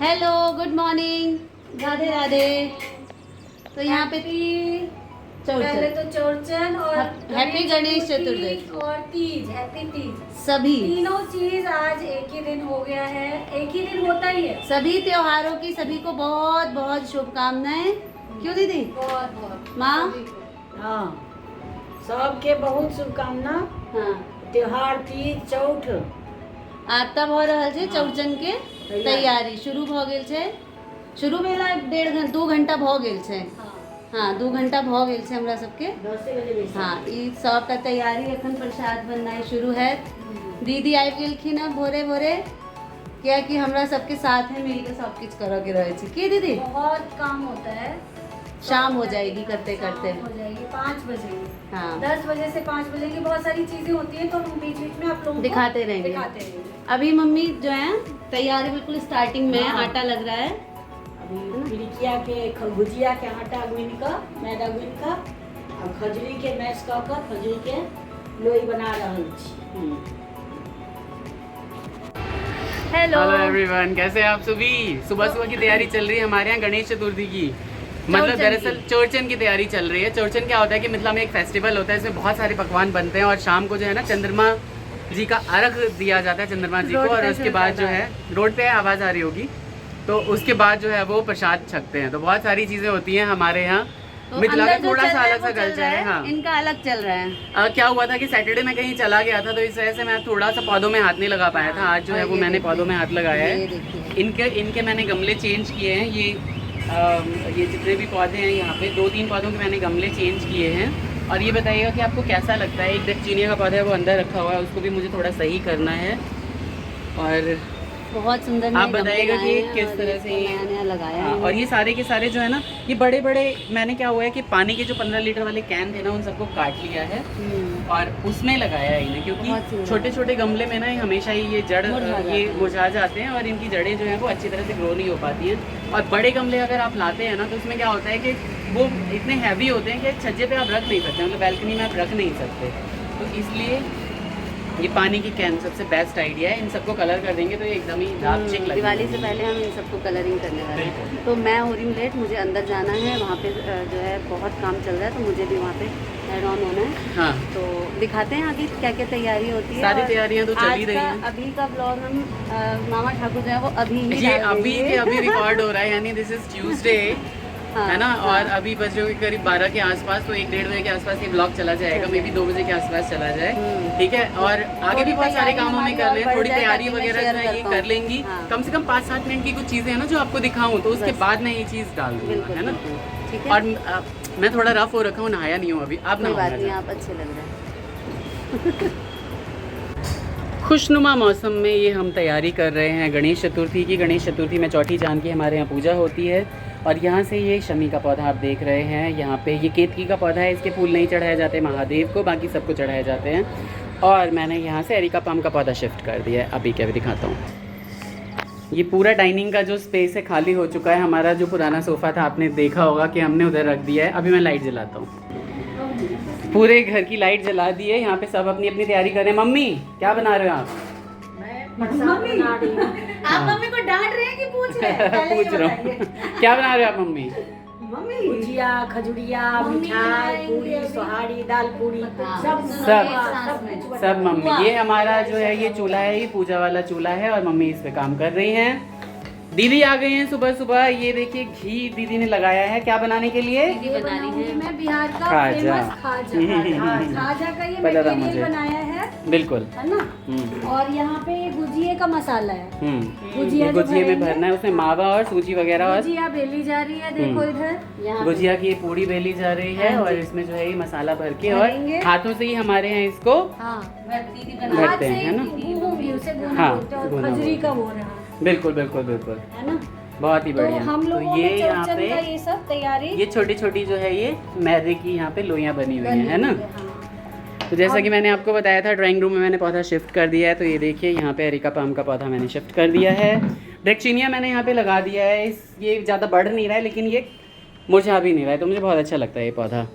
Hello, good morning, Radhe Radhe. तो यहाँ पे पहले तो चौरचन और हैप्पी गणेश चतुर्थी और तीज, हैप्पी तीज, सभी तीनों चीज आज एक ही दिन हो गया है। एक ही दिन होता ही है। सभी त्योहारों की सभी को बहुत बहुत शुभकामनाएं। क्यों दीदी? बहुत बहुत माँ? हाँ, सबके बहुत शुभकामना। हाँ, त्योहार तीज चौठ आता भ रहल छै चौरचन के तैयारी शुरू भ गेल छै। शुरू भेला 1.5-2 घंटा भ गेल छै। हाँ, 2 घंटा भ गेल छै हमरा सबके। 10 बजे बेसी। हाँ, ई सबका तैयारी एखन प्रसाद बननाइ शुरू है। दीदी आबि गेलखिन हैं भोरे भोरे, कियाकि हमरा सबके साथ में मिलकर सब कुछ करऽ के रहे छै। की दीदी? बहुत काम होता है। शाम हो जाएगी करते करते। शाम हो जाएगी 5 बजे। हाँ, 10 बजे से 5 बजे की बहुत सारी चीजें होती हैं, तो हम बीच बीच में आप लोगों को दिखाते रहेंगे। दिखाते रहेंगे। अभी मम्मी जो है तैयारी बिल्कुल स्टार्टिंग में है। हाँ। आटा लग रहा है। अभी पिरिकिया के गुजिया के आटा गुन का, मैदा गुन का और खजूरी के मैश कऽ कऽ खजूरी के लोई बना रहल छी। हेलो हेलो एवरीवन, कैसे हैं आप सभी? सुबह सुबह की तैयारी चल रही है हमारे यहाँ गणेश चतुर्थी की। मतलब चौरचन दरअसल चौरचन की तैयारी चल रही है। चौरचन क्या होता है कि मिथिला में एक फेस्टिवल होता है, इसमें बहुत सारे पकवान बनते हैं और शाम को जो है ना चंद्रमा जी का अर्घ दिया जाता है चंद्रमा जी को। और उसके बाद जो है रोड पे आवाज़ आ रही होगी, तो उसके बाद जो है वो प्रसाद छकते हैं। तो बहुत सारी चीज़ें होती हैं हमारे यहाँ। तो मिथिला अंदर का जो थोड़ा चल सा रहा है अलग सा वो चल कल्चर रहा है। हाँ, इनका अलग चल रहा है। क्या हुआ था कि सैटरडे में कहीं चला गया था, तो इस वजह से मैं थोड़ा सा पौधों में हाथ नहीं लगा पाया था। आज जो है वो ये मैंने देखिए, पौधों में हाथ लगाया ये है। देखिए। इनके मैंने गमले चेंज किए हैं। ये जितने भी पौधे हैं यहाँ पे 2-3 पौधों के मैंने गमले चेंज किए हैं। और ये बताइएगा कि आपको कैसा लगता है। एक दक्षिणिया का पौधा है वो अंदर रखा हुआ है, उसको भी मुझे थोड़ा सही करना है। और बहुत सुंदर आप नए बताइएगा गमले कि आए हैं किस और तरह इसको से ये- नया नया लगाया हाँ, है। और ये सारे के सारे जो है ना, ये बड़े बड़े मैंने क्या हुआ है कि पानी के जो 15 लीटर वाले कैन थे ना, उन सबको काट लिया है और उसमें लगाया है इन्हें। बहुत क्योंकि सुंदर। छोटे छोटे गमले में ना ये हमेशा ही ये जड़ मुरझा जाते ये हैं। मुरझा जाते हैं और इनकी जड़ें जो हैं वो अच्छी तरह से ग्रो नहीं हो पाती हैं। और बड़े गमले अगर आप लाते हैं ना, तो उसमें क्या होता है कि वो इतने हैवी होते हैं कि छज्जे पे आप रख नहीं सकते, मतलब बैल्कनी में आप रख नहीं सकते। तो इसलिए ये पानी की कैन सबसे बेस्ट आइडिया है। इन सबको कलर कर देंगे तो ये एकदम ही चिक लगेगा। दिवाली से पहले हम इन सबको कलरिंग करने वाले हैं। बिल्कुल। तो मैं हो रही हूँ लेट, मुझे अंदर जाना है। वहाँ पे जो है बहुत काम चल रहा है, तो मुझे भी वहाँ पे हेड ऑन होना है। हाँ, तो दिखाते हैं आगे क्या क्या तैयारी होती है। सारी और तैयारियां तो चल ही आज रही का हैं। अभी का ब्लॉग हम मामा ठाकुर जो है वो अभी ही ये डाल अभी देंगे। के अभी रिकॉर्ड हो रहा है, यानी दिस इज ट्यूसडे, हाँ, है ना। हाँ। और अभी बज रहे होंगे करीब 12 के आसपास, तो 1-1:30 बजे के आसपास ये ब्लॉग चला जाएगा। मे बी 2 बजे के आसपास चला जाए, ठीक है। और आगे भी बहुत सारे काम हमें कर लें, थोड़ी तैयारी वगैरह जो है ये कर लेंगी। हाँ। कम से कम 5-7 मिनट की कुछ चीज़ें हैं ना जो आपको दिखाऊं, तो उसके बस। बाद मैं ये चीज़ डाल दूँगा, बिल्कुल है ना। बिल्कुल, ठीक है। और मैं थोड़ा रफ हो रखा हूँ, नहाया नहीं हूँ अभी। आप कोई बात नहाओ। नहीं, आप अच्छे लग रहे हैं। खुशनुमा मौसम में ये हम तैयारी कर रहे हैं गणेश चतुर्थी की। गणेश चतुर्थी में चौठी चांद की हमारे यहाँ पूजा होती है। और यहाँ से ये शमी का पौधा आप देख रहे हैं, यहाँ पे ये केतकी का पौधा है। इसके फूल नहीं चढ़ाए जाते महादेव को, बाकी सबको चढ़ाए जाते हैं। और मैंने यहाँ से एरिका पाम का पौधा शिफ्ट कर दिया है। अभी क्या भी दिखाता हूँ। ये पूरा डाइनिंग का जो स्पेस है खाली हो चुका है। हमारा जो पुराना सोफ़ा था आपने देखा होगा कि हमने उधर रख दिया है। अभी मैं लाइट जलाता हूँ। पूरे घर की लाइट जला दी है। यहाँ पे सब अपनी अपनी तैयारी कर रहे हैं। मम्मी क्या बना रहे हो आप? प्रसाद बना रही हूँ। आप मम्मी को डांट रहे हैं कि पूछ रहे हैं? पहले ये पूछ रहा बताइए। हूँ। क्या बना रहे हो आप mummy? Mummy gujiya, Khajuria, mummy मिठाई, बनाएंगे पूरी, अभी। सोहारी, दाल पूरी, हाँ, सब सब। कुछ बना- सब मम्मी। ये हमारा जो है ये चूल्हा है, ये पूजा वाला चूल्हा है और मम्मी इस पे काम कर रही हैं। दीदी आ गई हैं सुबह सुबह। ये देखिए घी दीदी ने लगाया है क्या बनाने के लिए? दीदी बना रही है। मैं बिहार का खाजा। फेमस खाजा का ये पता था मटेरियल मुझे। बनाया है बिल्कुल। ना। हम्म। और यहाँ पे ये गुजिये का मसाला है। गुजिया ये जो गुजिये में भरेंगे। भरना है, उसमें मावा और सूजी वगैरह और गुजिया बेली जा रही है, देखो इधर। यहाँ गुजिया की ये पूड़ी बेली जा रही है। हाँ और जी। इसमें जो है ये मसाला भर के भरेंगे। और हाथों से ही हमारे यहाँ इसको हाँ, दीदी भरते बना हैं, है ना? गूंगी उसे हाँ, गुना बोलते हैं। और गुना खजूरी बोलते का हैं। वो रहा बिल्कुल बिल्कुल बिल्कुल, है ना। बहुत ही तो बढ़िया। हम तो लोगों ये ने यहाँ चौरचन का पे ये सब तैयारी ये छोटी छोटी जो है ये मैदे की यहाँ पे लोइयाँ बनी हुई हैं, है ना। हाँ। तो जैसा कि मैंने आपको बताया था ड्राइंग रूम में मैंने पौधा शिफ्ट कर दिया है। तो ये देखिए यहाँ पे एरिका पाम का पौधा मैंने शिफ्ट कर दिया है। ड्रेक्चिनिया मैंने यहाँ पे लगा दिया है। ये ज़्यादा बढ़ नहीं रहा है, लेकिन ये मुरझा भी नहीं रहा है, तो मुझे बहुत अच्छा लगता है ये पौधा।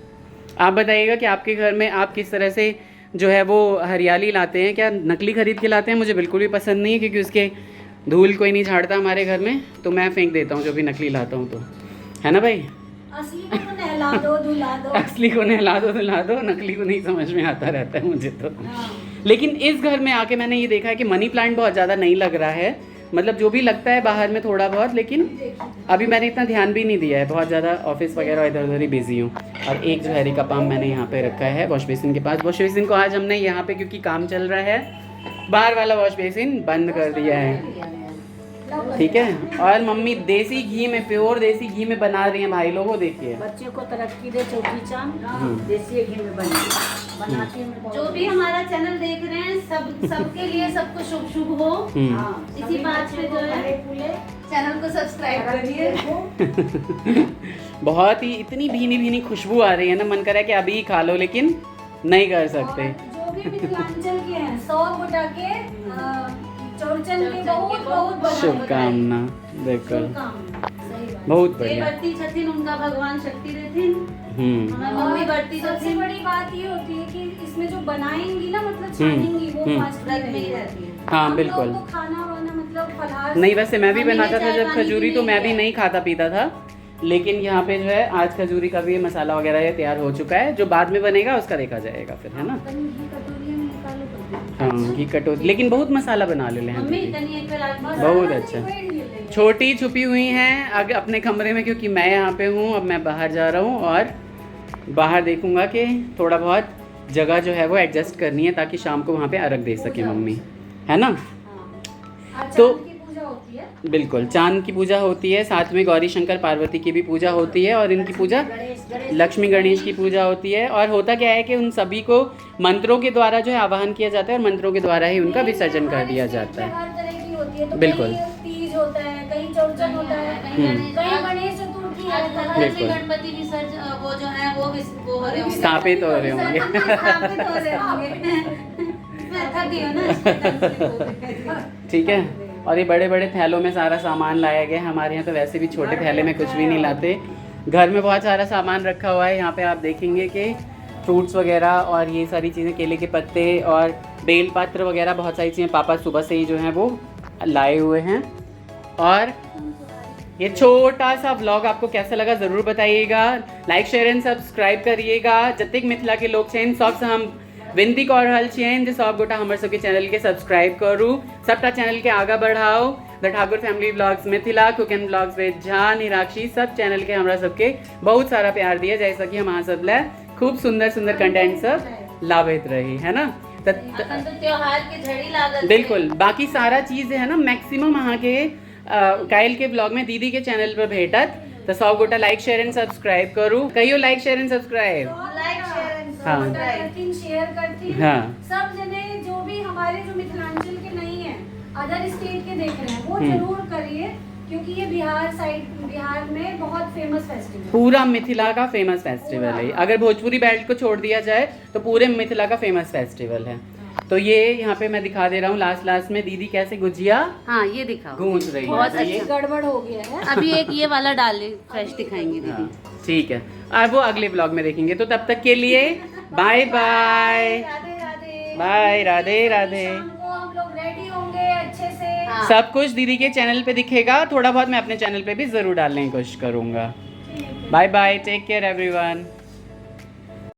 आप बताइएगा कि आपके घर में आप किस तरह से जो है वो हरियाली लाते हैं, क्या नकली खरीद के लाते हैं? मुझे बिल्कुल भी पसंद नहीं है, क्योंकि उसके धूल कोई नहीं झाड़ता हमारे घर में, तो मैं फेंक देता हूँ जो भी नकली लाता हूँ तो, है ना भाई? असली को तो नहला दो धुला दो। असली को नहला दो धुला दो, नकली को नहीं समझ में आता रहता है मुझे तो। हाँ। लेकिन इस घर में आके मैंने ये देखा है कि मनी प्लांट बहुत ज़्यादा नहीं लग रहा है, मतलब जो भी लगता है बाहर में थोड़ा बहुत, लेकिन अभी मैंने इतना ध्यान भी नहीं दिया है, बहुत ज़्यादा ऑफिस वगैरह इधर उधर ही बिजी हूँ। और एक जो हैरी का पाम मैंने यहाँ पे रखा है वॉश बेसिन के पास। वॉश बेसिन को आज हमने यहाँ पे, क्योंकि काम चल रहा है, बाहर वाला वॉश बेसिन बंद कर दिया है, ठीक है। और मम्मी देसी घी में, प्योर देसी घी में बना रही हैं भाई लोगों, देखिए। बच्चे को तरक्की दे चौकी चांद, देसी घी में बनाती है। जो भी हमारा चैनल देख रहे हैं सबके लिए सबको शुभ शुभ हो। इसी बात पे जो है चैनल को सब्सक्राइब करिए। बहुत ही इतनी भीनी भीनी खुशबू आ रही है ना, मन कर रहा है कि अभी खा लो, लेकिन नहीं कर सकते। जो भी मिथिलांचल के हैं 100 गुटा के चौरचन के बहुत बहुत शुभकामना, बिल्कुल सही बात। बहुत जे बढ़िया। बरती छथिन उनका भगवान शक्ति देथिन। हमारी और मम्मी बरती सबसे छथिन, बड़ी बात ये होती है कि इसमें जो बनाएंगी ना, मतलब छानेंगी वो फास्ट व्रत में ही रहती है। हाँ हम बिल्कुल। लोग को खाना वाना मतलब फलाहार नहीं, वैसे मैं भी मम्मी ने बनाता था चाय जब पानी खजूरी, भी तो नहीं मैं भी किया। नहीं खाता पीता था, लेकिन यहाँ पे जो है आज खजूरी का भी ये मसाला वगैरह ये तैयार हो चुका है, जो बाद में बनेगा उसका देखा जाएगा फिर, है ना। कटोरिया में निकालो तो हाँ घी कटोरी, लेकिन बहुत मसाला बना ले हैं मम्मी दीदी। तनी एक बार आज बहुत अच्छा। छोटी छुपी हुई हैं अगर अपने कमरे में, क्योंकि मैं यहाँ पे हूँ, अब मैं बाहर जा रहा हूँ और बाहर देखूंगा कि थोड़ा बहुत जगह जो है वो एडजस्ट करनी है, ताकि शाम को वहाँ पे अर्घ दे सके मम्मी, है ना। तो पूजा होती है। बिल्कुल चांद की पूजा होती है, साथ में गौरी शंकर पार्वती की भी पूजा होती है, और इनकी पूजा लक्ष्मी गणेश की पूजा होती है। और होता क्या है कि उन सभी को मंत्रों के द्वारा जो है आवाहन किया जाता है, और मंत्रों के द्वारा ही उनका विसर्जन कर दिया जाता है। हर तरह की होती है, तो बिल्कुल। कहीं तीज होता है, कहीं चौरचन होता है, कहीं गणेश चतुर्थी है, बिल्कुल। गणपति विसर्जन वो जो है वो हो रहे होंगे, स्थापित हो रहे होंगे। स्थापित हो रहे होंगे। मैं थक गई हूँ ना इसके ढंग से बोल रहे। ठीक है। और ये बड़े बड़े थैलों में सारा सामान लाया गया है। हमारे यहाँ तो वैसे भी छोटे थैले में कुछ भी नहीं लाते, घर में बहुत सारा सामान रखा हुआ है। यहाँ पे आप देखेंगे कि फ्रूट्स वगैरह और ये सारी चीज़ें, केले के पत्ते और बेल पत्र वगैरह, बहुत सारी चीज़ें पापा सुबह से ही जो हैं वो लाए हुए हैं। और ये छोटा सा व्लॉग आपको कैसा लगा ज़रूर बताइएगा, लाइक शेयर एंड सब्सक्राइब करिएगा। जतिक मिथिला के लोग छेन सबसे हम विनती कर रहल छियनि जे सब गोटा हमर सबके चैनल के सब्सक्राइब करू, सबटा चैनल के आगा बढ़ाओ। The Thakur family blogs Mithila, cook and blogs with Jha, Nirakshi, सब चैनल के हमरा सबके बहुत सारा प्यार दिया, जैसा कि हम अहाँ सब ला खूब सुंदर सुंदर कंटेंट सब लाभत रही, है ना। अखन तो त्योहार के झड़ी लागल छै। बिल्कुल, बाकी सारा चीज़ है ना मैक्सिमम अहाँ के काल्हि के ब्लॉग में दीदी के चैनल पर भेटत। तो सब गोटा लाइक शेयर एंड सब्सक्राइब करू, कहियो like share and subscribe. Like हाँ। शेयर करती हैं। हाँ। सब जने जो भी हमारे जो मिथिलांचल के नहीं है, अदर स्टेट के देख रहे हैं, वो जरूर करिए, क्योंकि ये बिहार में बहुत फेमस फेस्टिवल है। पूरा मिथिला का फेमस फेस्टिवल है। अगर भोजपुरी बेल्ट को छोड़ दिया जाए तो पूरे मिथिला का फेमस फेस्टिवल है। तो ये यहाँ पे मैं दिखा दे रहा हूँ लास्ट में दीदी कैसे गुजिया हाँ ये दिखाओ, गूंज रही बहुत है। ये गड़बड़ हो गया है। अभी एक ये वाला डाले फ्रेश दिखाएंगे दीदी। हाँ, ठीक है, अब वो अगले ब्लॉग में देखेंगे। तो तब तक के लिए bye bye, Radhe Radhe. Bye, Radhe Radhe. शाम को हम लोग रेडी होंगे अच्छे से। हाँ। सब कुछ दीदी के चैनल पे दिखेगा, थोड़ा बहुत मैं अपने चैनल पे भी जरूर डालने की कोशिश करूंगा। Bye bye, take care everyone.